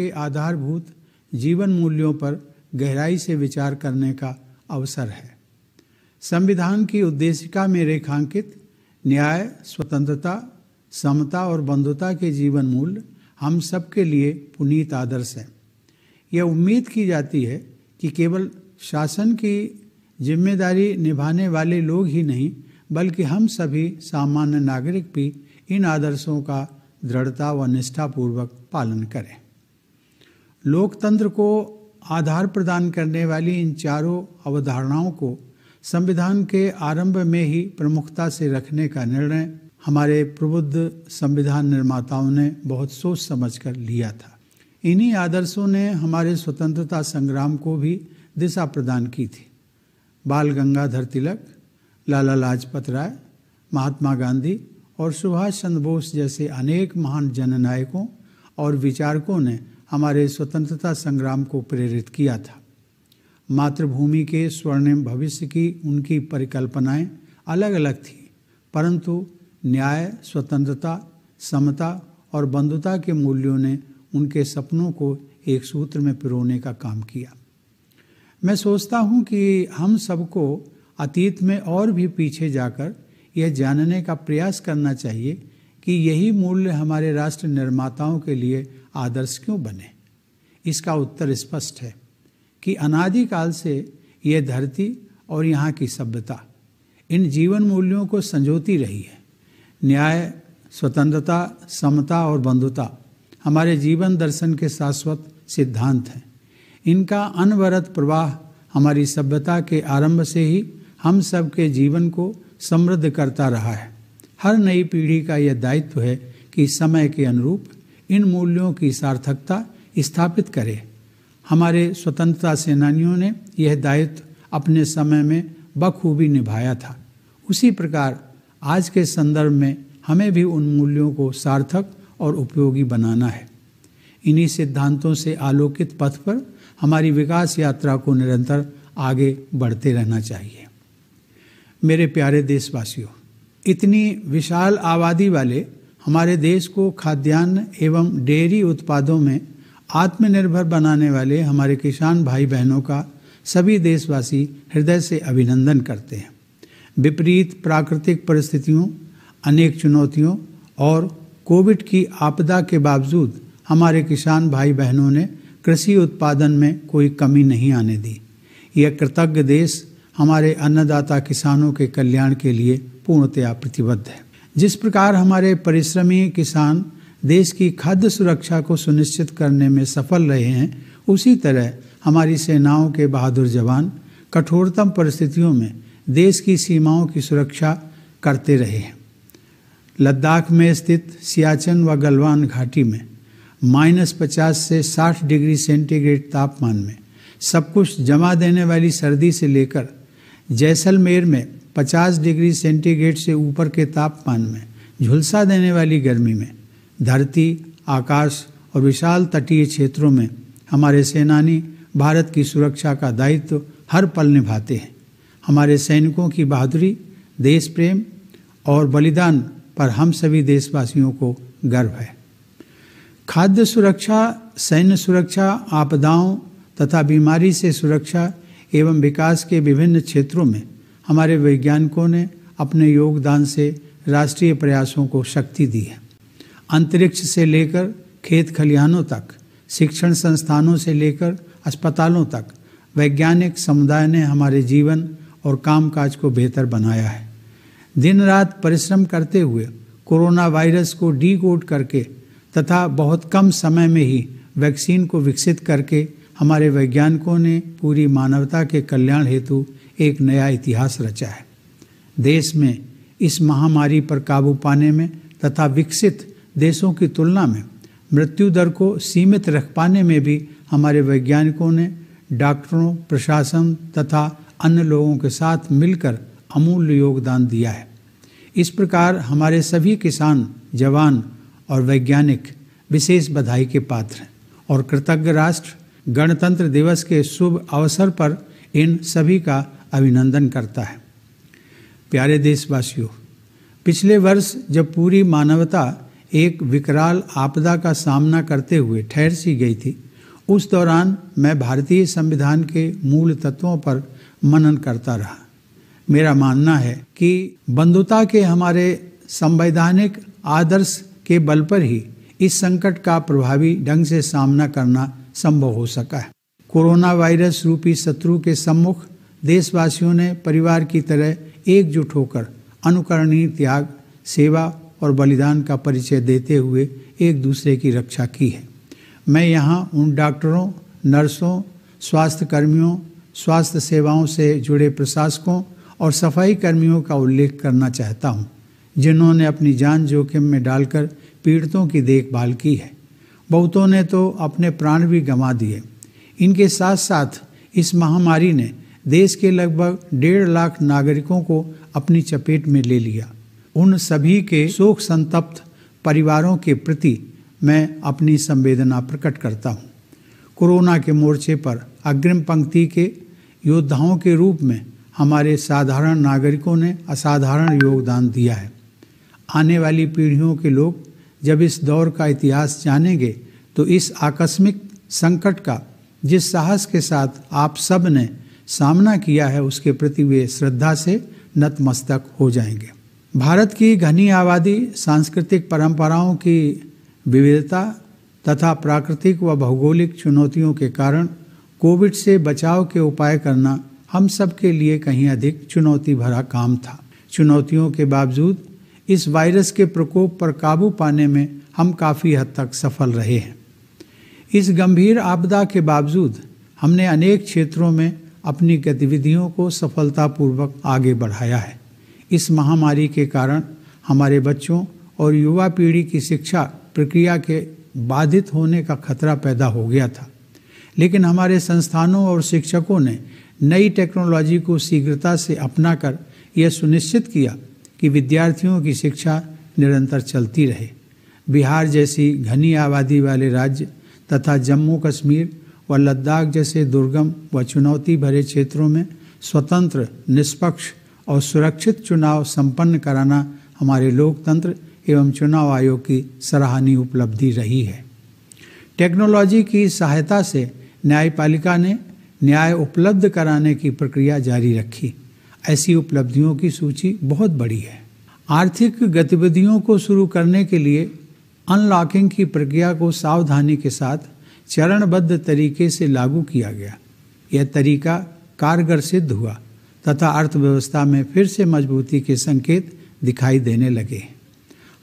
के आधारभूत जीवन मूल्यों पर गहराई से विचार करने का अवसर है। संविधान की उद्देशिका में रेखांकित न्याय, स्वतंत्रता, समता और बंधुता के जीवन मूल्य हम सबके लिए पुनीत आदर्श हैं। यह उम्मीद की जाती है कि केवल शासन की जिम्मेदारी निभाने वाले लोग ही नहीं, बल्कि हम सभी सामान्य नागरिक भी इन आदर्शों का दृढ़ता व निष्ठापूर्वक पालन करें। लोकतंत्र को आधार प्रदान करने वाली इन चारों अवधारणाओं को संविधान के आरंभ में ही प्रमुखता से रखने का निर्णय हमारे प्रबुद्ध संविधान निर्माताओं ने बहुत सोच समझकर लिया था। इन्हीं आदर्शों ने हमारे स्वतंत्रता संग्राम को भी दिशा प्रदान की थी। बाल गंगाधर तिलक, लाला लाजपत राय, महात्मा गांधी और सुभाष चंद्र बोस जैसे अनेक महान जननायकों और विचारकों ने हमारे स्वतंत्रता संग्राम को प्रेरित किया था। मातृभूमि के स्वर्णिम भविष्य की उनकी परिकल्पनाएं अलग अलग थीं, परंतु न्याय, स्वतंत्रता, समता और बंधुता के मूल्यों ने उनके सपनों को एक सूत्र में पिरोने का काम किया। मैं सोचता हूं कि हम सबको अतीत में और भी पीछे जाकर यह जानने का प्रयास करना चाहिए कि यही मूल्य हमारे राष्ट्र निर्माताओं के लिए आदर्श क्यों बने। इसका उत्तर स्पष्ट है कि अनादिकाल से यह धरती और यहाँ की सभ्यता इन जीवन मूल्यों को संजोती रही है। न्याय, स्वतंत्रता, समता और बंधुता हमारे जीवन दर्शन के शाश्वत सिद्धांत हैं। इनका अनवरत प्रवाह हमारी सभ्यता के आरंभ से ही हम सब के जीवन को समृद्ध करता रहा है। हर नई पीढ़ी का यह दायित्व है कि समय के अनुरूप इन मूल्यों की सार्थकता स्थापित करे। हमारे स्वतंत्रता सेनानियों ने यह दायित्व अपने समय में बखूबी निभाया था। उसी प्रकार आज के संदर्भ में हमें भी उन मूल्यों को सार्थक और उपयोगी बनाना है। इन्हीं सिद्धांतों से आलोकित पथ पर हमारी विकास यात्रा को निरंतर आगे बढ़ते रहना चाहिए। मेरे प्यारे देशवासियों, इतनी विशाल आबादी वाले हमारे देश को खाद्यान्न एवं डेयरी उत्पादों में आत्मनिर्भर बनाने वाले हमारे किसान भाई बहनों का सभी देशवासी हृदय से अभिनंदन करते हैं। विपरीत प्राकृतिक परिस्थितियों, अनेक चुनौतियों और कोविड की आपदा के बावजूद हमारे किसान भाई बहनों ने कृषि उत्पादन में कोई कमी नहीं आने दी। यह कृतज्ञ देश हमारे अन्नदाता किसानों के कल्याण के लिए पूर्णतया प्रतिबद्ध है। जिस प्रकार हमारे परिश्रमी किसान देश की खाद्य सुरक्षा को सुनिश्चित करने में सफल रहे हैं, उसी तरह हमारी सेनाओं के बहादुर जवान कठोरतम परिस्थितियों में देश की सीमाओं की सुरक्षा करते रहे हैं। लद्दाख में स्थित सियाचिन व गलवान घाटी में -50 से 60 डिग्री सेंटीग्रेड तापमान में सब कुछ जमा देने वाली सर्दी से लेकर जैसलमेर में 50 डिग्री सेंटीग्रेड से ऊपर के तापमान में झुलसा देने वाली गर्मी में धरती, आकाश और विशाल तटीय क्षेत्रों में हमारे सेनानी भारत की सुरक्षा का दायित्व हर पल निभाते हैं। हमारे सैनिकों की बहादुरी, देश प्रेम और बलिदान पर हम सभी देशवासियों को गर्व है। खाद्य सुरक्षा, सैन्य सुरक्षा, आपदाओं तथा बीमारी से सुरक्षा एवं विकास के विभिन्न क्षेत्रों में हमारे वैज्ञानिकों ने अपने योगदान से राष्ट्रीय प्रयासों को शक्ति दी है। अंतरिक्ष से लेकर खेत खलिहानों तक, शिक्षण संस्थानों से लेकर अस्पतालों तक वैज्ञानिक समुदाय ने हमारे जीवन और कामकाज को बेहतर बनाया है। दिन रात परिश्रम करते हुए कोरोना वायरस को डीकोड करके तथा बहुत कम समय में ही वैक्सीन को विकसित करके हमारे वैज्ञानिकों ने पूरी मानवता के कल्याण हेतु एक नया इतिहास रचा है। देश में इस महामारी पर काबू पाने में तथा विकसित देशों की तुलना में मृत्यु दर को सीमित रख पाने में भी हमारे वैज्ञानिकों ने डॉक्टरों, प्रशासन तथा अन्य लोगों के साथ मिलकर अमूल्य योगदान दिया है। इस प्रकार हमारे सभी किसान, जवान और वैज्ञानिक विशेष बधाई के पात्र हैं और कृतज्ञ राष्ट्र गणतंत्र दिवस के शुभ अवसर पर इन सभी का अभिनंदन करता है। प्यारे देशवासियों, पिछले वर्ष जब पूरी मानवता एक विकराल आपदा का सामना करते हुए ठहर सी गई थी, उस दौरान मैं भारतीय संविधान के मूल तत्वों पर मनन करता रहा। मेरा मानना है कि बंधुता के हमारे संवैधानिक आदर्श के बल पर ही इस संकट का प्रभावी ढंग से सामना करना संभव हो सका है। कोरोना वायरस रूपी शत्रु के सम्मुख देशवासियों ने परिवार की तरह एकजुट होकर अनुकरणीय त्याग, सेवा और बलिदान का परिचय देते हुए एक दूसरे की रक्षा की है। मैं यहाँ उन डॉक्टरों, नर्सों, स्वास्थ्य कर्मियों, स्वास्थ्य सेवाओं से जुड़े प्रशासकों और सफाई कर्मियों का उल्लेख करना चाहता हूँ, जिन्होंने अपनी जान जोखिम में डालकर पीड़ितों की देखभाल की है। बहुतों ने तो अपने प्राण भी गंवा दिए। इनके साथ साथ इस महामारी ने देश के लगभग 1.5 लाख नागरिकों को अपनी चपेट में ले लिया। उन सभी के शोक संतप्त परिवारों के प्रति मैं अपनी संवेदना प्रकट करता हूँ। कोरोना के मोर्चे पर अग्रिम पंक्ति के योद्धाओं के रूप में हमारे साधारण नागरिकों ने असाधारण योगदान दिया है। आने वाली पीढ़ियों के लोग जब इस दौर का इतिहास जानेंगे तो इस आकस्मिक संकट का जिस साहस के साथ आप सब ने सामना किया है, उसके प्रति वे श्रद्धा से नतमस्तक हो जाएंगे। भारत की घनी आबादी, सांस्कृतिक परंपराओं की विविधता तथा प्राकृतिक व भौगोलिक चुनौतियों के कारण कोविड से बचाव के उपाय करना हम सब के लिए कहीं अधिक चुनौती भरा काम था। चुनौतियों के बावजूद इस वायरस के प्रकोप पर काबू पाने में हम काफ़ी हद तक सफल रहे हैं। इस गंभीर आपदा के बावजूद हमने अनेक क्षेत्रों में अपनी गतिविधियों को सफलतापूर्वक आगे बढ़ाया है। इस महामारी के कारण हमारे बच्चों और युवा पीढ़ी की शिक्षा प्रक्रिया के बाधित होने का खतरा पैदा हो गया था, लेकिन हमारे संस्थानों और शिक्षकों ने नई टेक्नोलॉजी को शीघ्रता से अपनाकर यह सुनिश्चित किया कि विद्यार्थियों की शिक्षा निरंतर चलती रहे। बिहार जैसी घनी आबादी वाले राज्य तथा जम्मू कश्मीर व लद्दाख जैसे दुर्गम व चुनौती भरे क्षेत्रों में स्वतंत्र, निष्पक्ष और सुरक्षित चुनाव संपन्न कराना हमारे लोकतंत्र एवं चुनाव आयोग की सराहनीय उपलब्धि रही है। टेक्नोलॉजी की सहायता से न्यायपालिका ने न्याय उपलब्ध कराने की प्रक्रिया जारी रखी। ऐसी उपलब्धियों की सूची बहुत बड़ी है। आर्थिक गतिविधियों को शुरू करने के लिए अनलॉकिंग की प्रक्रिया को सावधानी के साथ चरणबद्ध तरीके से लागू किया गया। यह तरीका कारगर सिद्ध हुआ तथा अर्थव्यवस्था में फिर से मजबूती के संकेत दिखाई देने लगे।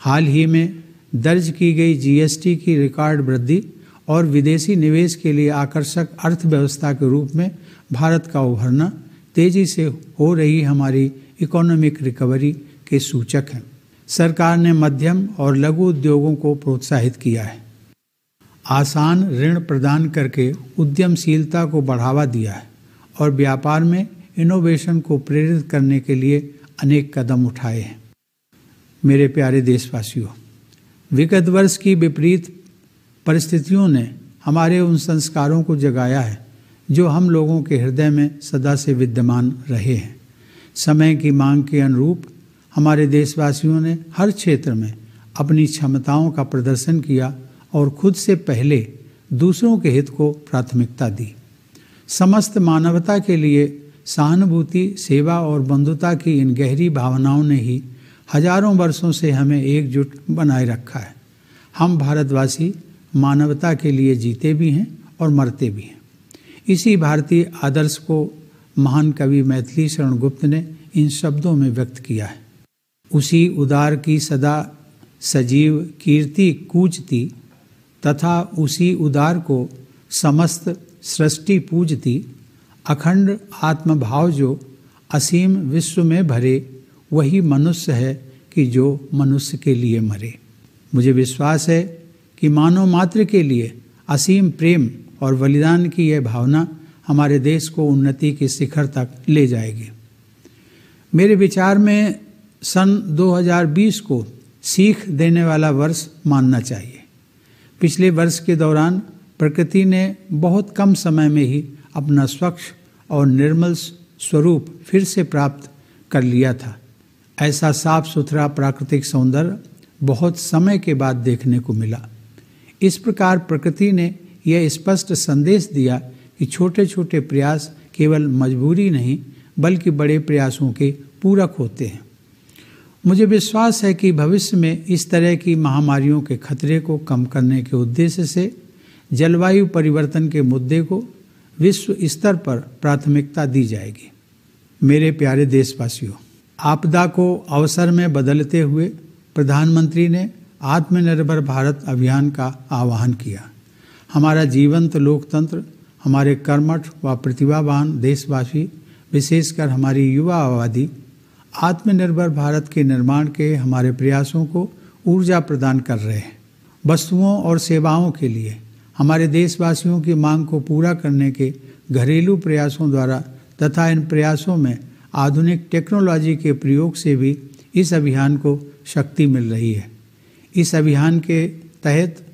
हाल ही में दर्ज की गई जीएसटी की रिकॉर्ड वृद्धि और विदेशी निवेश के लिए आकर्षक अर्थव्यवस्था के रूप में भारत का उभरना तेजी से हो रही हमारी इकोनॉमिक रिकवरी के सूचक हैं। सरकार ने मध्यम और लघु उद्योगों को प्रोत्साहित किया है। आसान ऋण प्रदान करके उद्यमशीलता को बढ़ावा दिया है और व्यापार में इनोवेशन को प्रेरित करने के लिए अनेक कदम उठाए हैं। मेरे प्यारे देशवासियों, विगत वर्ष की विपरीत परिस्थितियों ने हमारे उन संस्कारों को जगाया है जो हम लोगों के हृदय में सदा से विद्यमान रहे हैं। समय की मांग के अनुरूप हमारे देशवासियों ने हर क्षेत्र में अपनी क्षमताओं का प्रदर्शन किया और खुद से पहले दूसरों के हित को प्राथमिकता दी। समस्त मानवता के लिए सहानुभूति, सेवा और बंधुता की इन गहरी भावनाओं ने ही हजारों वर्षों से हमें एकजुट बनाए रखा है। हम भारतवासी मानवता के लिए जीते भी हैं और मरते भी हैं। इसी भारतीय आदर्श को महान कवि मैथिली शरण गुप्त ने इन शब्दों में व्यक्त किया है। उसी उदार की सदा सजीव कीर्ति कूजती तथा उसी उदार को समस्त सृष्टि पूजती। अखंड आत्मभाव जो असीम विश्व में भरे, वही मनुष्य है कि जो मनुष्य के लिए मरे। मुझे विश्वास है कि मानव मात्र के लिए असीम प्रेम और बलिदान की यह भावना हमारे देश को उन्नति के शिखर तक ले जाएगी। मेरे विचार में सन 2020 को सीख देने वाला वर्ष मानना चाहिए। पिछले वर्ष के दौरान प्रकृति ने बहुत कम समय में ही अपना स्वच्छ और निर्मल स्वरूप फिर से प्राप्त कर लिया था। ऐसा साफ सुथरा प्राकृतिक सौंदर्य बहुत समय के बाद देखने को मिला। इस प्रकार प्रकृति ने यह स्पष्ट संदेश दिया कि छोटे छोटे प्रयास केवल मजबूरी नहीं बल्कि बड़े प्रयासों के पूरक होते हैं। मुझे विश्वास है कि भविष्य में इस तरह की महामारियों के खतरे को कम करने के उद्देश्य से जलवायु परिवर्तन के मुद्दे को विश्व स्तर पर प्राथमिकता दी जाएगी। मेरे प्यारे देशवासियों, आपदा को अवसर में बदलते हुए प्रधानमंत्री ने आत्मनिर्भर भारत अभियान का आह्वान किया। हमारा जीवंत लोकतंत्र, हमारे कर्मठ व प्रतिभावान देशवासी, विशेषकर हमारी युवा आबादी आत्मनिर्भर भारत के निर्माण के हमारे प्रयासों को ऊर्जा प्रदान कर रहे हैं। वस्तुओं और सेवाओं के लिए हमारे देशवासियों की मांग को पूरा करने के घरेलू प्रयासों द्वारा तथा इन प्रयासों में आधुनिक टेक्नोलॉजी के प्रयोग से भी इस अभियान को शक्ति मिल रही है। इस अभियान के तहत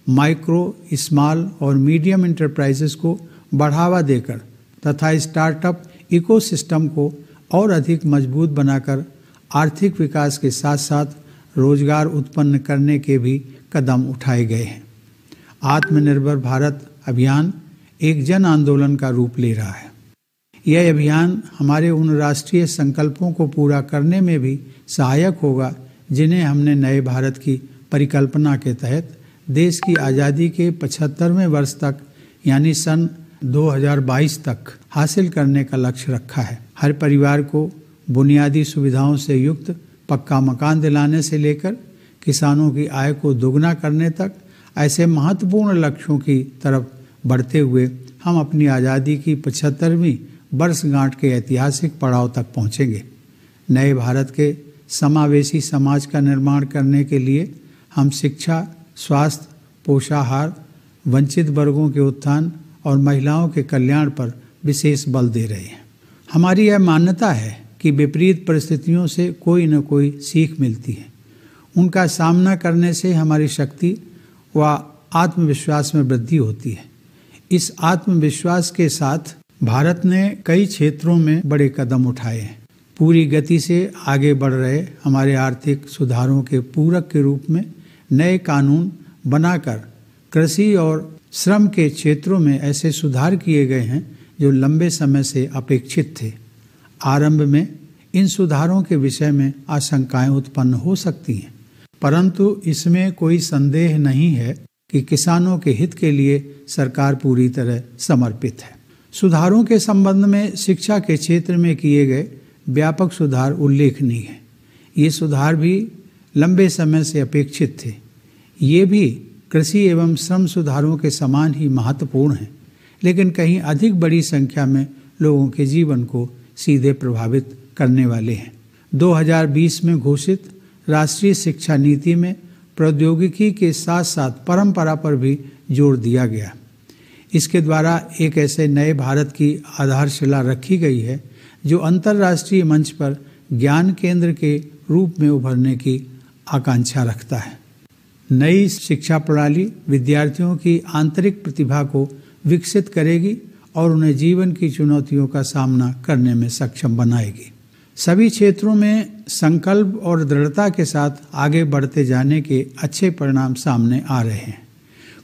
माइक्रो, स्मॉल और मीडियम एंटरप्राइजेस को बढ़ावा देकर तथा स्टार्टअप इकोसिस्टम को और अधिक मजबूत बनाकर आर्थिक विकास के साथ साथ रोजगार उत्पन्न करने के भी कदम उठाए गए हैं। आत्मनिर्भर भारत अभियान एक जन आंदोलन का रूप ले रहा है। यह अभियान हमारे उन राष्ट्रीय संकल्पों को पूरा करने में भी सहायक होगा जिन्हें हमने नए भारत की परिकल्पना के तहत देश की आज़ादी के 75वें वर्ष तक यानी सन 2022 तक हासिल करने का लक्ष्य रखा है। हर परिवार को बुनियादी सुविधाओं से युक्त पक्का मकान दिलाने से लेकर किसानों की आय को दोगुना करने तक ऐसे महत्वपूर्ण लक्ष्यों की तरफ बढ़ते हुए हम अपनी आज़ादी की 75वीं वर्षगांठ के ऐतिहासिक पड़ाव तक पहुंचेंगे। नए भारत के समावेशी समाज का निर्माण करने के लिए हम शिक्षा, स्वास्थ्य, पोषाहार, वंचित वर्गों के उत्थान और महिलाओं के कल्याण पर विशेष बल दे रहे हैं। हमारी यह मान्यता है कि विपरीत परिस्थितियों से कोई न कोई सीख मिलती है। उनका सामना करने से हमारी शक्ति व आत्मविश्वास में वृद्धि होती है। इस आत्मविश्वास के साथ भारत ने कई क्षेत्रों में बड़े कदम उठाए हैं। पूरी गति से आगे बढ़ रहे हमारे आर्थिक सुधारों के पूरक के रूप में नए कानून बनाकर कृषि और श्रम के क्षेत्रों में ऐसे सुधार किए गए हैं जो लंबे समय से अपेक्षित थे। आरंभ में इन सुधारों के विषय में आशंकाएं उत्पन्न हो सकती हैं, परंतु इसमें कोई संदेह नहीं है कि किसानों के हित के लिए सरकार पूरी तरह समर्पित है। सुधारों के संबंध में शिक्षा के क्षेत्र में किए गए व्यापक सुधार उल्लेखनीय है। ये सुधार भी लंबे समय से अपेक्षित थे। ये भी कृषि एवं श्रम सुधारों के समान ही महत्वपूर्ण हैं, लेकिन कहीं अधिक बड़ी संख्या में लोगों के जीवन को सीधे प्रभावित करने वाले हैं। 2020 में घोषित राष्ट्रीय शिक्षा नीति में प्रौद्योगिकी के साथ साथ परंपरा पर भी जोर दिया गया। इसके द्वारा एक ऐसे नए भारत की आधारशिला रखी गई है जो अंतर्राष्ट्रीय मंच पर ज्ञान केंद्र के रूप में उभरने की आकांक्षा रखता है। नई शिक्षा प्रणाली विद्यार्थियों की आंतरिक प्रतिभा को विकसित करेगी और उन्हें जीवन की चुनौतियों का सामना करने में सक्षम बनाएगी। सभी क्षेत्रों में संकल्प और दृढ़ता के साथ आगे बढ़ते जाने के अच्छे परिणाम सामने आ रहे हैं।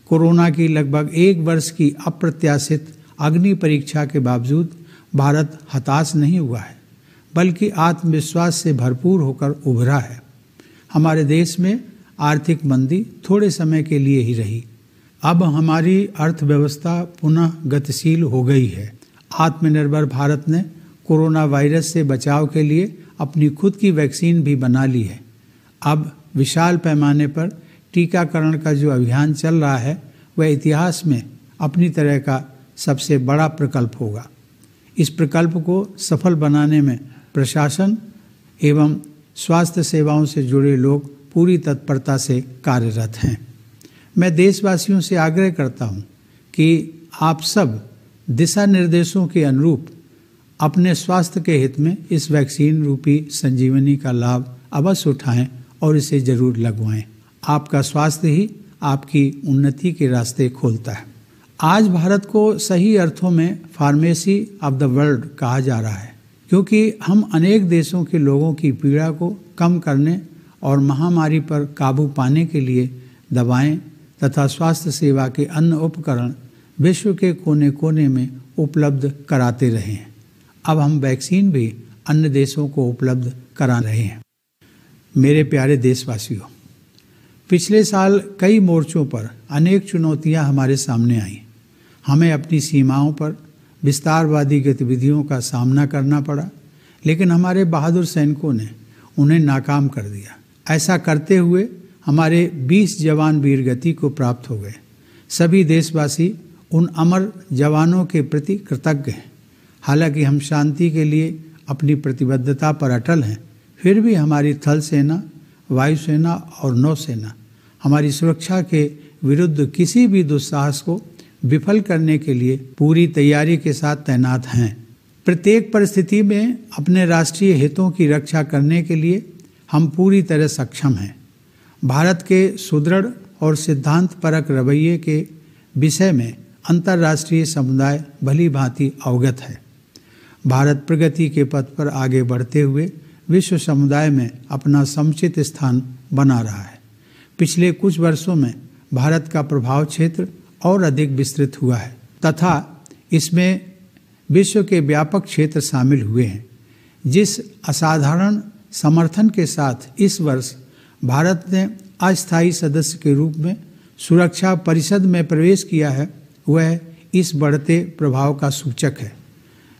कोरोना की लगभग 1 वर्ष की अप्रत्याशित अग्नि परीक्षा के बावजूद भारत हताश नहीं हुआ है, बल्कि आत्मविश्वास से भरपूर होकर उभरा है। हमारे देश में आर्थिक मंदी थोड़े समय के लिए ही रही। अब हमारी अर्थव्यवस्था पुनः गतिशील हो गई है। आत्मनिर्भर भारत ने कोरोना वायरस से बचाव के लिए अपनी खुद की वैक्सीन भी बना ली है। अब विशाल पैमाने पर टीकाकरण का जो अभियान चल रहा है वह इतिहास में अपनी तरह का सबसे बड़ा प्रकल्प होगा। इस प्रकल्प को सफल बनाने में प्रशासन एवं स्वास्थ्य सेवाओं से जुड़े लोग पूरी तत्परता से कार्यरत हैं। मैं देशवासियों से आग्रह करता हूं कि आप सब दिशा निर्देशों के अनुरूप अपने स्वास्थ्य के हित में इस वैक्सीन रूपी संजीवनी का लाभ अवश्य उठाएं और इसे जरूर लगवाएं। आपका स्वास्थ्य ही आपकी उन्नति के रास्ते खोलता है। आज भारत को सही अर्थों में फार्मेसी ऑफ द वर्ल्ड कहा जा रहा है, क्योंकि हम अनेक देशों के लोगों की पीड़ा को कम करने और महामारी पर काबू पाने के लिए दवाएं तथा स्वास्थ्य सेवा के अन्य उपकरण विश्व के कोने कोने में उपलब्ध कराते रहे हैं। अब हम वैक्सीन भी अन्य देशों को उपलब्ध करा रहे हैं। मेरे प्यारे देशवासियों, पिछले साल कई मोर्चों पर अनेक चुनौतियां हमारे सामने आईं। हमें अपनी सीमाओं पर विस्तारवादी गतिविधियों का सामना करना पड़ा, लेकिन हमारे बहादुर सैनिकों ने उन्हें नाकाम कर दिया। ऐसा करते हुए हमारे 20 जवान वीरगति को प्राप्त हो गए। सभी देशवासी उन अमर जवानों के प्रति कृतज्ञ हैं। हालांकि हम शांति के लिए अपनी प्रतिबद्धता पर अटल हैं, फिर भी हमारी थल सेना, वायुसेना और नौसेना हमारी सुरक्षा के विरुद्ध किसी भी दुस्साहस को विफल करने के लिए पूरी तैयारी के साथ तैनात हैं। प्रत्येक परिस्थिति में अपने राष्ट्रीय हितों की रक्षा करने के लिए हम पूरी तरह सक्षम हैं। भारत के सुदृढ़ और सिद्धांत परक रवैये के विषय में अंतर्राष्ट्रीय समुदाय भली भांति अवगत है। भारत प्रगति के पथ पर आगे बढ़ते हुए विश्व समुदाय में अपना समुचित स्थान बना रहा है। पिछले कुछ वर्षों में भारत का प्रभाव क्षेत्र और अधिक विस्तृत हुआ है तथा इसमें विश्व के व्यापक क्षेत्र शामिल हुए हैं। जिस असाधारण समर्थन के साथ इस वर्ष भारत ने अस्थायी सदस्य के रूप में सुरक्षा परिषद में प्रवेश किया है, वह इस बढ़ते प्रभाव का सूचक है।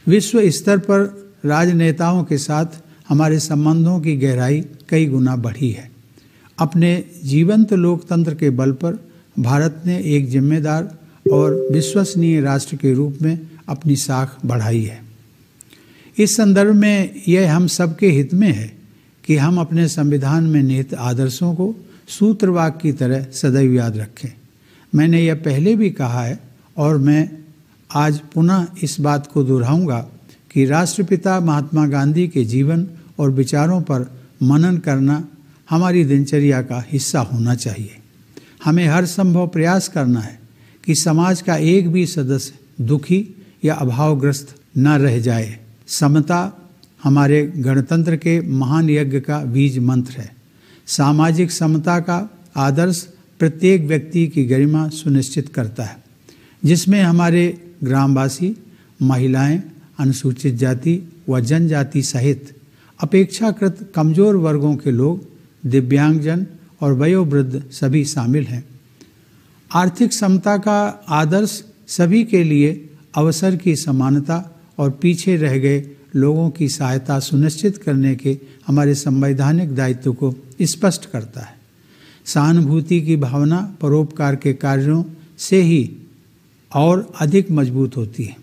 विश्व स्तर पर राजनेताओं के साथ हमारे संबंधों की गहराई कई गुना बढ़ी है। अपने जीवंत लोकतंत्र के बल पर भारत ने एक जिम्मेदार और विश्वसनीय राष्ट्र के रूप में अपनी साख बढ़ाई है। इस संदर्भ में यह हम सबके हित में है कि हम अपने संविधान में निहित आदर्शों को सूत्रवाक्य की तरह सदैव याद रखें। मैंने यह पहले भी कहा है और मैं आज पुनः इस बात को दोहराऊंगा कि राष्ट्रपिता महात्मा गांधी के जीवन और विचारों पर मनन करना हमारी दिनचर्या का हिस्सा होना चाहिए। हमें हर संभव प्रयास करना है कि समाज का एक भी सदस्य दुखी या अभावग्रस्त न रह जाए। समता हमारे गणतंत्र के महान यज्ञ का बीज मंत्र है। सामाजिक समता का आदर्श प्रत्येक व्यक्ति की गरिमा सुनिश्चित करता है, जिसमें हमारे ग्रामवासी, महिलाएं, अनुसूचित जाति व जनजाति सहित अपेक्षाकृत कमजोर वर्गों के लोग, दिव्यांगजन और वयोवृद्ध सभी शामिल हैं। आर्थिक समता का आदर्श सभी के लिए अवसर की समानता और पीछे रह गए लोगों की सहायता सुनिश्चित करने के हमारे संवैधानिक दायित्व को स्पष्ट करता है। सहानुभूति की भावना परोपकार के कार्यों से ही और अधिक मजबूत होती है।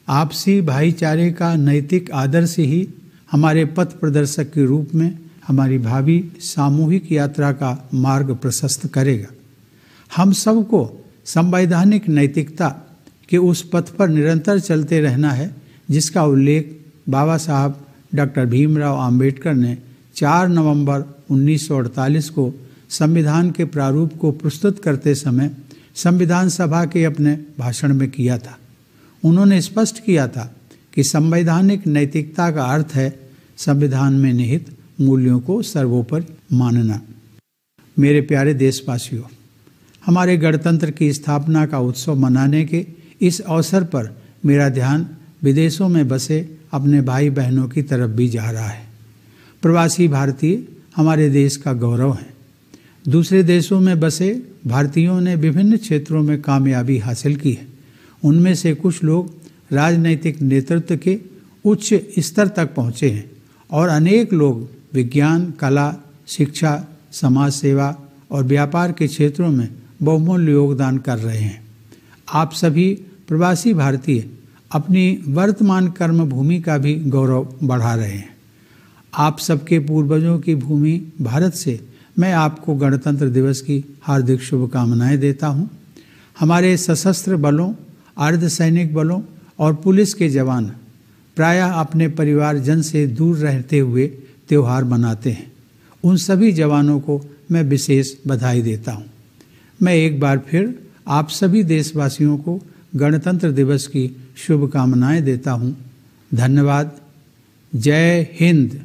आपसी भाईचारे का नैतिक आदर्श ही हमारे पथ प्रदर्शक के रूप में हमारी भावी सामूहिक यात्रा का मार्ग प्रशस्त करेगा। हम सबको संवैधानिक नैतिकता के उस पथ पर निरंतर चलते रहना है जिसका उल्लेख बाबा साहब डॉक्टर भीमराव आम्बेडकर ने 4 नवंबर 1948 को संविधान के प्रारूप को प्रस्तुत करते समय संविधान सभा के अपने भाषण में किया था। उन्होंने स्पष्ट किया था कि संवैधानिक नैतिकता का अर्थ है संविधान में निहित मूल्यों को सर्वोपरि मानना। मेरे प्यारे देशवासियों, हमारे गणतंत्र की स्थापना का उत्सव मनाने के इस अवसर पर मेरा ध्यान विदेशों में बसे अपने भाई बहनों की तरफ भी जा रहा है। प्रवासी भारतीय हमारे देश का गौरव हैं। दूसरे देशों में बसे भारतीयों ने विभिन्न क्षेत्रों में कामयाबी हासिल की है। उनमें से कुछ लोग राजनैतिक नेतृत्व के उच्च स्तर तक पहुँचे हैं और अनेक लोग विज्ञान, कला, शिक्षा, समाज सेवा और व्यापार के क्षेत्रों में बहुमूल्य योगदान कर रहे हैं। आप सभी प्रवासी भारतीय अपनी वर्तमान कर्म भूमि का भी गौरव बढ़ा रहे हैं। आप सबके पूर्वजों की भूमि भारत से मैं आपको गणतंत्र दिवस की हार्दिक शुभकामनाएं देता हूं। हमारे सशस्त्र बलों, अर्धसैनिक बलों और पुलिस के जवान प्रायः अपने परिवारजन से दूर रहते हुए त्यौहार मनाते हैं। उन सभी जवानों को मैं विशेष बधाई देता हूं। मैं एक बार फिर आप सभी देशवासियों को गणतंत्र दिवस की शुभकामनाएं देता हूं। धन्यवाद। जय Hind.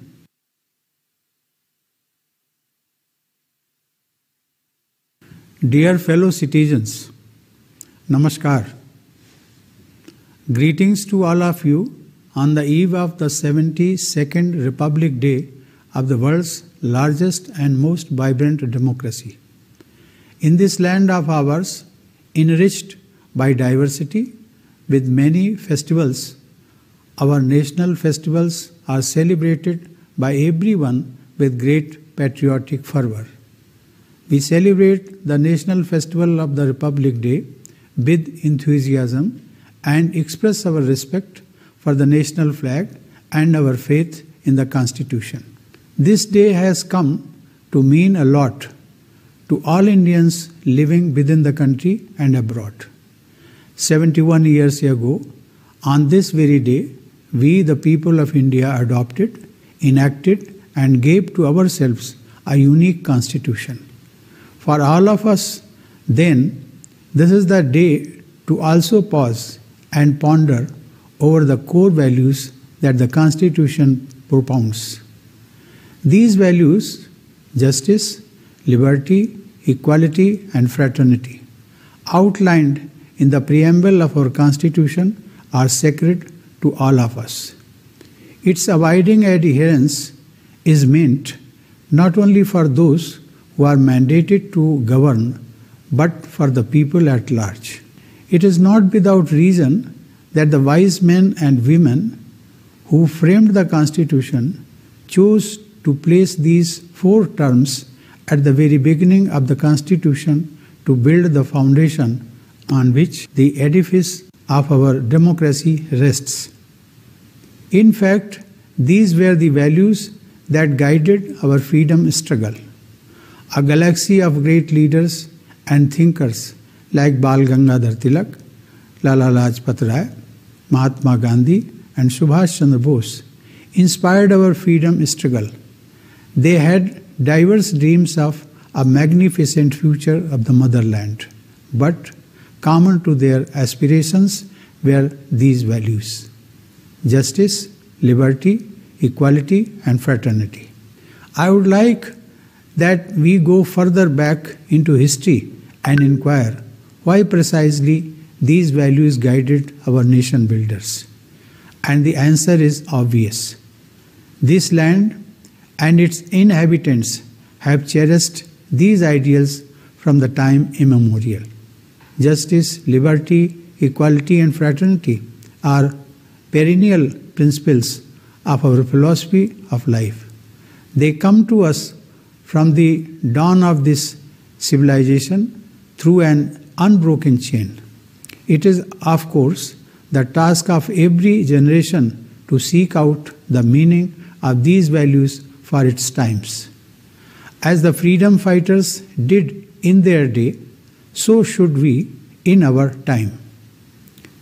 Dear fellow citizens, Namaskar. Greetings to all of you on the eve of the 72nd Republic Day of the world's largest and most vibrant democracy. In this land of ours, enriched by diversity with many festivals, our national festivals are celebrated by everyone with great patriotic fervor. We celebrate the National Festival of the Republic Day with enthusiasm and express our respect for the national flag and our faith in the Constitution. This day has come to mean a lot to all Indians living within the country and abroad. 71 years ago, on this very day, we, the people of India, adopted, enacted, and gave to ourselves a unique constitution. For all of us, then, this is the day to also pause and ponder over the core values that the Constitution propounds. These values, justice, liberty, equality, and fraternity, outlined in the preamble of our Constitution, are sacred to all of us. Its abiding adherence is meant not only for those who are mandated to govern, but for the people at large. It is not without reason that the wise men and women who framed the Constitution chose to place these 4 terms at the very beginning of the Constitution to build the foundation on which the edifice of our democracy rests. In fact, these were the values that guided our freedom struggle. A galaxy of great leaders and thinkers like Bal Gangadhar Tilak, Lala Lajpat Rai, Mahatma Gandhi, and Subhash Chandra Bose inspired our freedom struggle. They had diverse dreams of a magnificent future of the motherland, but common to their aspirations were these values: justice, liberty, equality, and fraternity. I would like that we go further back into history and inquire why precisely these values guided our nation builders. And the answer is obvious. This land and its inhabitants have cherished these ideals from the time immemorial. Justice, liberty, equality, and fraternity are perennial principles of our philosophy of life. They come to us from the dawn of this civilization through an unbroken chain. It is, of course, the task of every generation to seek out the meaning of these values for its times. As the freedom fighters did in their day, so should we in our time.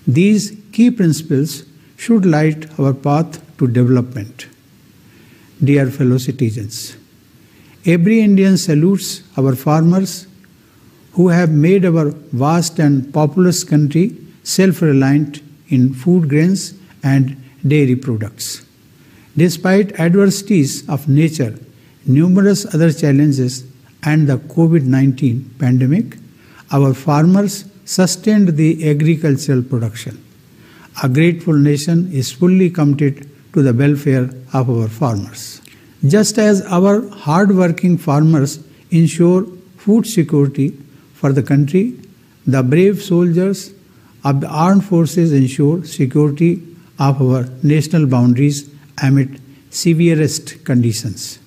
These key principles should light our path to development. Dear fellow citizens, every Indian salutes our farmers who have made our vast and populous country self-reliant in food grains and dairy products. Despite adversities of nature, numerous other challenges, and the COVID-19 pandemic, our farmers sustained the agricultural production. A grateful nation is fully committed to the welfare of our farmers. Just as our hard-working farmers ensure food security for the country, the brave soldiers of the armed forces ensure security of our national boundaries amid severest conditions.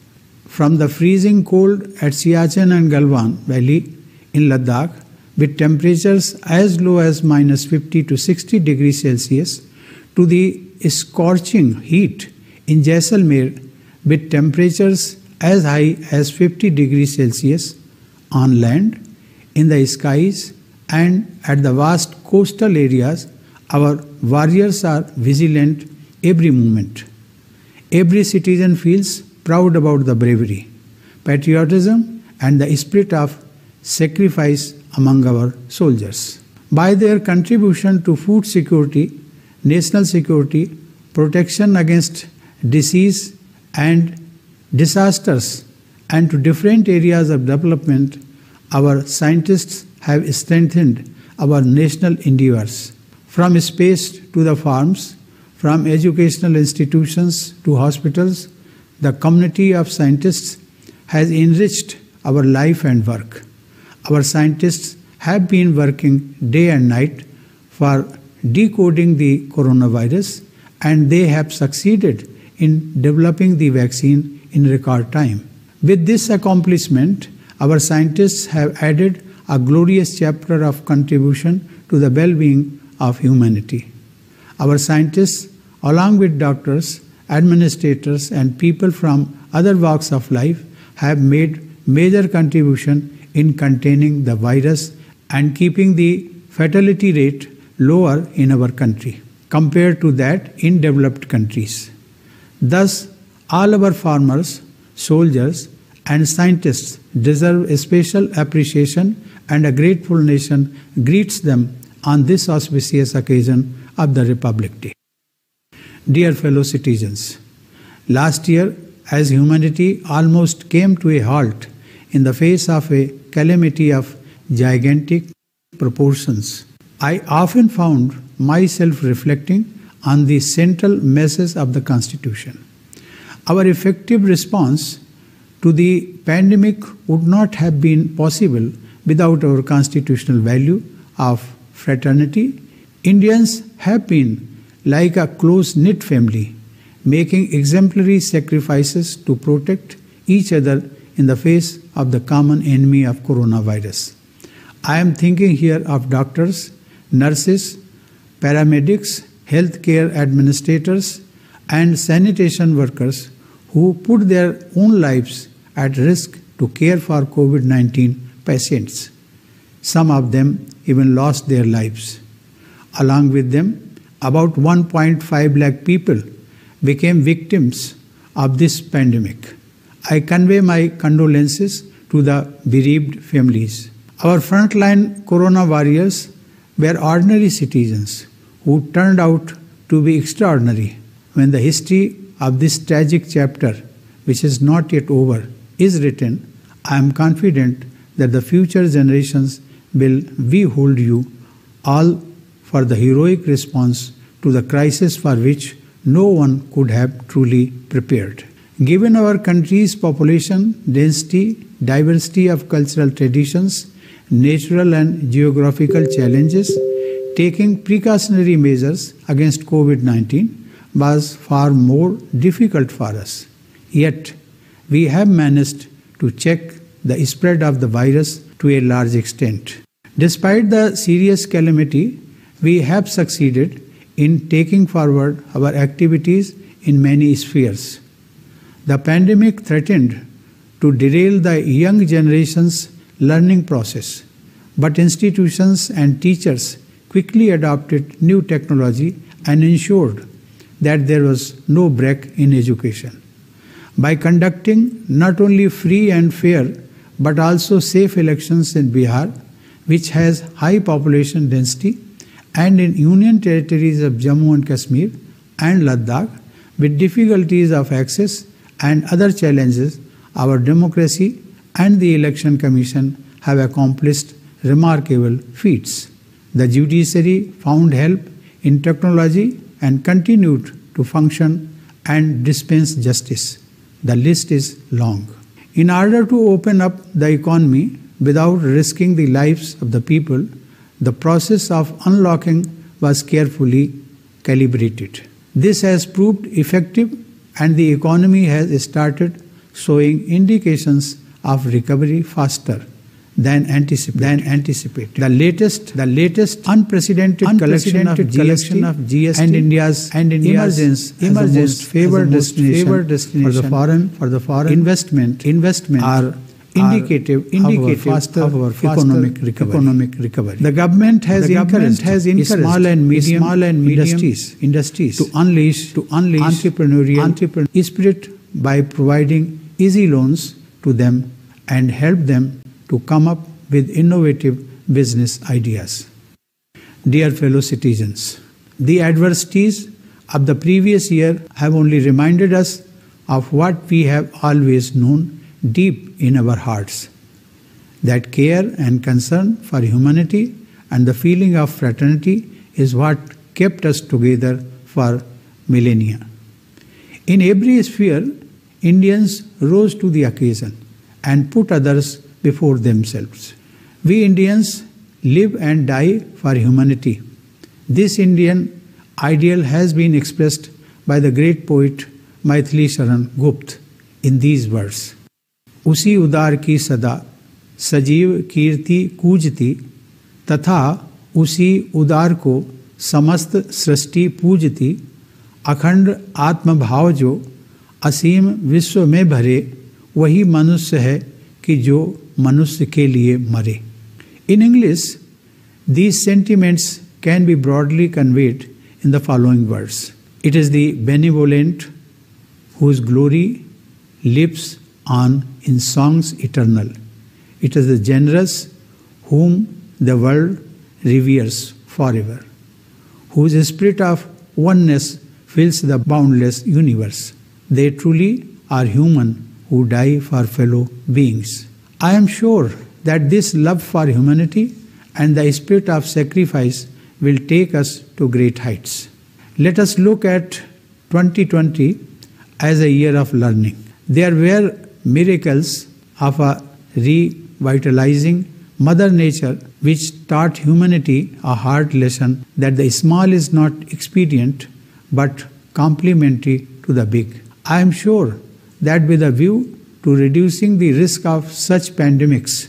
From the freezing cold at Siachen and Galwan Valley in Ladakh, with temperatures as low as -50 to 60 degrees Celsius, to the scorching heat in Jaisalmer with temperatures as high as 50 degrees Celsius on land, in the skies, and at the vast coastal areas, our warriors are vigilant every moment. Every citizen feels proud about the bravery, patriotism, and the spirit of sacrifice among our soldiers. By their contribution to food security, national security, protection against disease and disasters, and to different areas of development, Our scientists have strengthened our national endeavors. From space to the farms, from educational institutions to hospitals, the community of scientists has enriched our life and work. Our scientists have been working day and night for decoding the coronavirus, and they have succeeded in developing the vaccine in record time. With this accomplishment, our scientists have added a glorious chapter of contribution to the well-being of humanity. Our scientists, along with doctors, administrators, and people from other walks of life, have made major contribution in containing the virus and keeping the fatality rate lower in our country compared to that in developed countries. Thus, all our farmers, soldiers, and scientists deserve a special appreciation, and a grateful nation greets them on this auspicious occasion of the Republic Day. Dear fellow citizens, last year, as humanity almost came to a halt in the face of a calamity of gigantic proportions, I often found myself reflecting on the central message of the Constitution. Our effective response to the pandemic would not have been possible without our constitutional value of fraternity. Indians have been like a close-knit family, making exemplary sacrifices to protect each other in the face of the common enemy of coronavirus. I am thinking here of doctors, nurses, paramedics, healthcare administrators, and sanitation workers who put their own lives at risk to care for COVID-19 patients. Some of them even lost their lives. Along with them, about 1.5 lakh people became victims of this pandemic. I convey my condolences to the bereaved families. Our frontline corona warriors were ordinary citizens who turned out to be extraordinary. When the history of this tragic chapter, which is not yet over, is written, I am confident that the future generations will behold you all for the heroic response to the crisis for which no one could have truly prepared. Given our country's population density, diversity of cultural traditions, natural and geographical challenges, taking precautionary measures against COVID-19 was far more difficult for us. Yet, we have managed to check the spread of the virus to a large extent. Despite the serious calamity, we have succeeded in taking forward our activities in many spheres. The pandemic threatened to derail the young generation's learning process, but institutions and teachers quickly adopted new technology and ensured that there was no break in education. By conducting not only free and fair but also safe elections in Bihar, which has high population density, and in Union territories of Jammu and Kashmir and Ladakh, with difficulties of access and other challenges, our democracy and the Election Commission have accomplished remarkable feats. The judiciary found help in technology and continued to function and dispense justice. The list is long. In order to open up the economy without risking the lives of the people, the process of unlocking was carefully calibrated. This has proved effective, and the economy has started showing indications of recovery faster than anticipated. The latest unprecedented collection of GST and India's emergence as the most favored destination for the foreign investment are indicative of our economic recovery. The government has encouraged small and medium industries to unleash entrepreneurial spirit by providing easy loans to them and help them to come up with innovative business ideas. Dear fellow citizens, the adversities of the previous year have only reminded us of what we have always known deep in our hearts. That care and concern for humanity and the feeling of fraternity is what kept us together for millennia. In every sphere, Indians rose to the occasion and put others before themselves. We Indians live and die for humanity. This Indian ideal has been expressed by the great poet Maithili Sharan Gupta in these words. उसी उदार की सदा सजीव कीर्ति कूजती तथा उसी उदार को समस्त सृष्टि पूजती अखंड आत्मभाव जो असीम विश्व में भरे वही मनुष्य है कि जो मनुष्य के लिए मरे. In English, these sentiments can be broadly conveyed in the following words. It is the benevolent whose glory lives on in songs eternal. It is the generous whom the world reveres forever, whose spirit of oneness fills the boundless universe. They truly are human who die for fellow beings. I am sure that this love for humanity and the spirit of sacrifice will take us to great heights. Let us look at 2020 as a year of learning. There were miracles of a revitalizing Mother Nature which taught humanity a hard lesson that the small is not expedient but complementary to the big. I am sure that with a view to reducing the risk of such pandemics,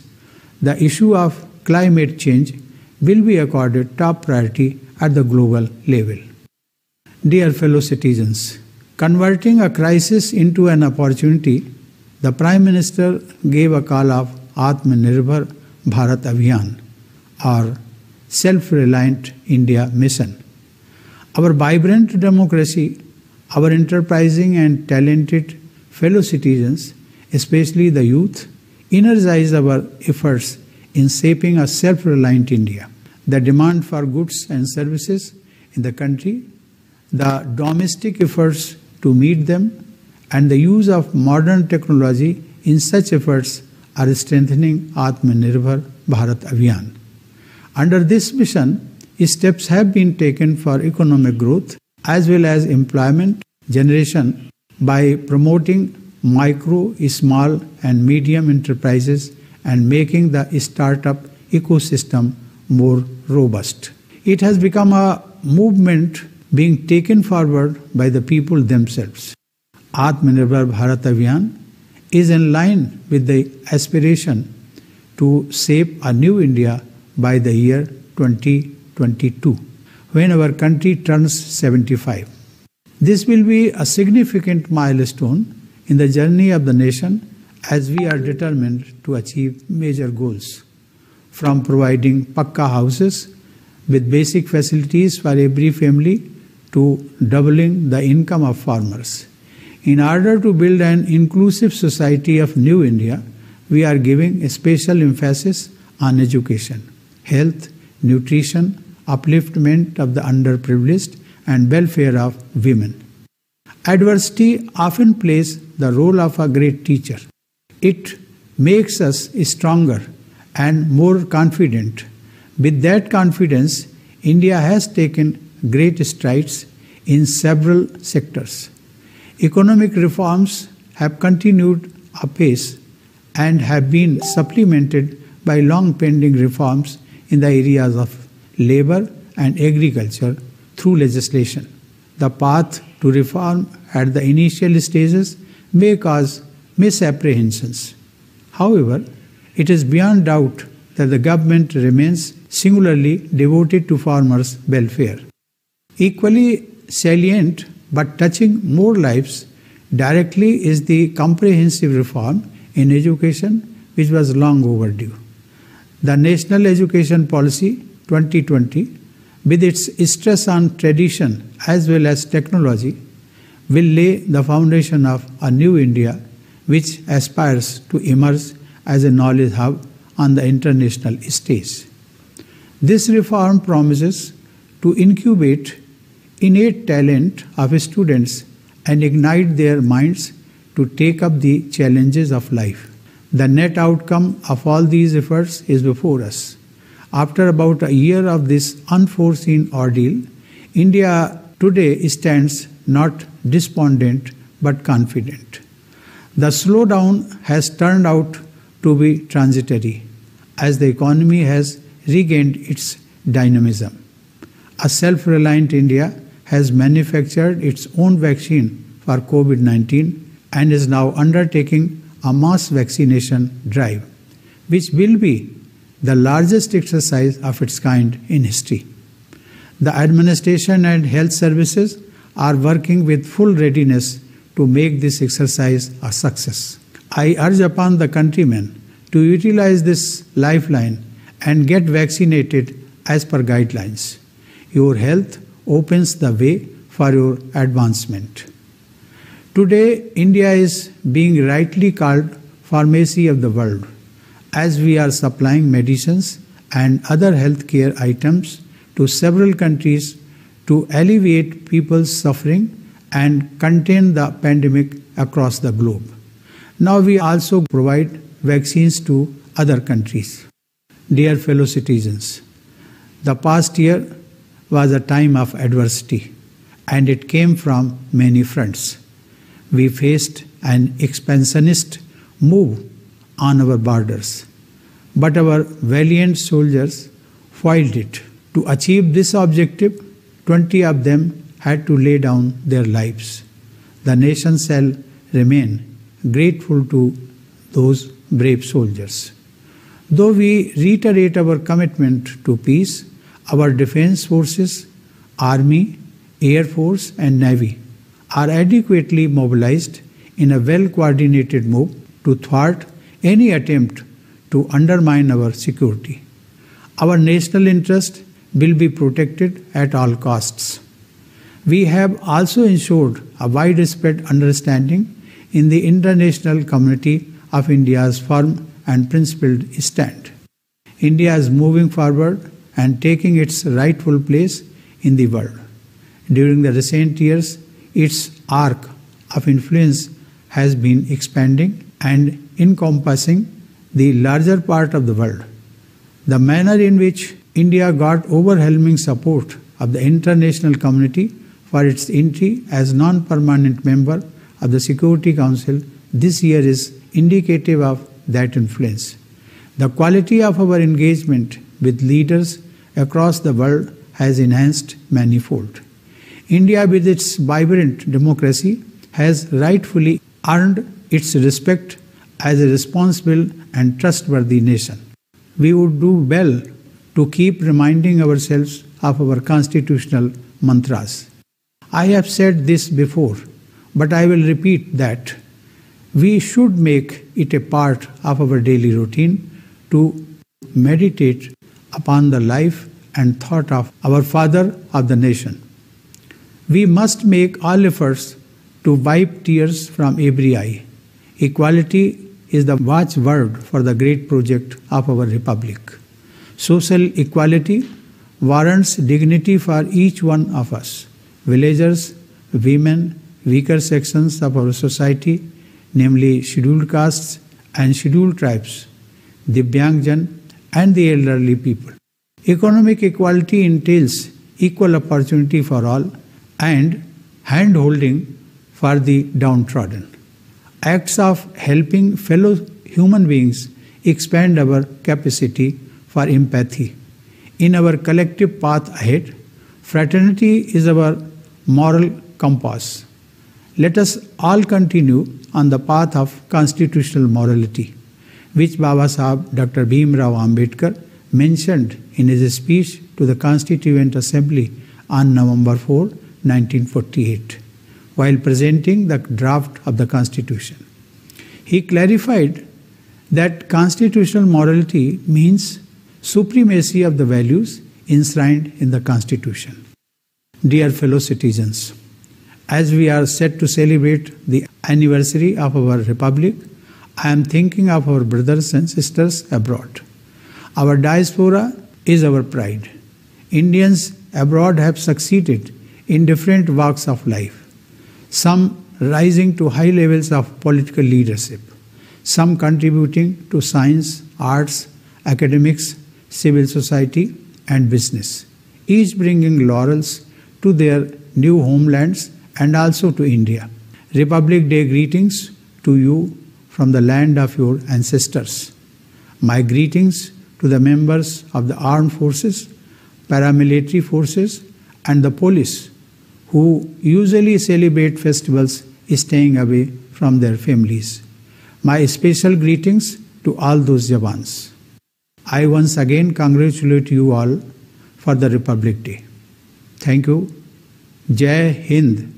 the issue of climate change will be accorded top priority at the global level. Dear fellow citizens, converting a crisis into an opportunity, the Prime Minister gave a call of Atmanirbhar Bharat Abhiyan, or Self-Reliant India Mission. Our vibrant democracy, our enterprising and talented fellow citizens, especially the youth, energize our efforts in shaping a self-reliant India. The demand for goods and services in the country, the domestic efforts to meet them, and the use of modern technology in such efforts are strengthening Atmanirbhar Bharat Abhiyan. Under this mission, steps have been taken for economic growth as well as employment generation by promoting micro, small and medium enterprises and making the startup ecosystem more robust. It has become a movement being taken forward by the people themselves. Atmanirbhar Bharat Abhiyan is in line with the aspiration to shape a new India by the year 2022, when our country turns 75. This will be a significant milestone in the journey of the nation as we are determined to achieve major goals, from providing Pakka houses with basic facilities for every family to doubling the income of farmers. In order to build an inclusive society of New India, we are giving a special emphasis on education, health, nutrition, upliftment of the underprivileged, and welfare of women. Adversity often plays the role of a great teacher. It makes us stronger and more confident. With that confidence, India has taken great strides in several sectors. Economic reforms have continued apace and have been supplemented by long-pending reforms in the areas of labor and agriculture through legislation. The path to reform at the initial stages may cause misapprehensions. However, it is beyond doubt that the government remains singularly devoted to farmers' welfare. Equally salient but touching more lives directly is the comprehensive reform in education which was long overdue. The National Education Policy 2020, with its stress on tradition as well as technology, will lay the foundation of a new India which aspires to emerge as a knowledge hub on the international stage. This reform promises to incubate innate talent of students and ignite their minds to take up the challenges of life. The net outcome of all these efforts is before us. After about a year of this unforeseen ordeal, India today stands not despondent but confident. The slowdown has turned out to be transitory as the economy has regained its dynamism. A self-reliant India has manufactured its own vaccine for COVID-19 and is now undertaking a mass vaccination drive, which will be the largest exercise of its kind in history. The administration and health services are working with full readiness to make this exercise a success. I urge upon the countrymen to utilize this lifeline and get vaccinated as per guidelines. Your health opens the way for your advancement. Today, India is being rightly called pharmacy of the world, as we are supplying medicines and other healthcare items to several countries to alleviate people's suffering and contain the pandemic across the globe. Now we also provide vaccines to other countries. Dear fellow citizens, the past year was a time of adversity, and it came from many fronts. We faced an expansionist move on our borders, but our valiant soldiers foiled it. To achieve this objective, 20 of them had to lay down their lives. The nation shall remain grateful to those brave soldiers. Though we reiterate our commitment to peace, our defense forces, Army, Air Force and Navy are adequately mobilized in a well-coordinated move to thwart any attempt to undermine our security. Our national interest will be protected at all costs. We have also ensured a widespread understanding in the international community of India's firm and principled stand. India is moving forward and taking its rightful place in the world. During the recent years, its arc of influence has been expanding and encompassing the larger part of the world. The manner in which India got overwhelming support of the international community for its entry as non-permanent member of the Security Council this year is indicative of that influence. The quality of our engagement with leaders across the world has enhanced manifold. India, with its vibrant democracy, has rightfully earned its respect as a responsible and trustworthy nation. We would do well to keep reminding ourselves of our constitutional mantras. I have said this before, but I will repeat that we should make it a part of our daily routine to meditate upon the life and thought of our Father of the nation. We must make all efforts to wipe tears from every eye. Equality is the watchword for the great project of our republic. Social equality warrants dignity for each one of us. Villagers, women, weaker sections of our society, namely scheduled castes and scheduled tribes, Divyangjan and the elderly people. Economic equality entails equal opportunity for all and hand-holding for the downtrodden. Acts of helping fellow human beings expand our capacity for empathy. In our collective path ahead, fraternity is our moral compass. Let us all continue on the path of constitutional morality, which Baba Sahib Dr. Bhim Rao Ambedkar mentioned in his speech to the Constituent Assembly on November 4, 1948, while presenting the draft of the Constitution. He clarified that constitutional morality means supremacy of the values enshrined in the Constitution. Dear fellow citizens, as we are set to celebrate the anniversary of our Republic, I am thinking of our brothers and sisters abroad. Our diaspora is our pride. Indians abroad have succeeded in different walks of life, some rising to high levels of political leadership, some contributing to science, arts, academics, civil society, and business, each bringing laurels to their new homelands and also to India. Republic Day greetings to you from the land of your ancestors. My greetings to the members of the armed forces, paramilitary forces, and the police who usually celebrate festivals staying away from their families. My special greetings to all those Jawans. I once again congratulate you all for the Republic Day. Thank you. Jai Hind.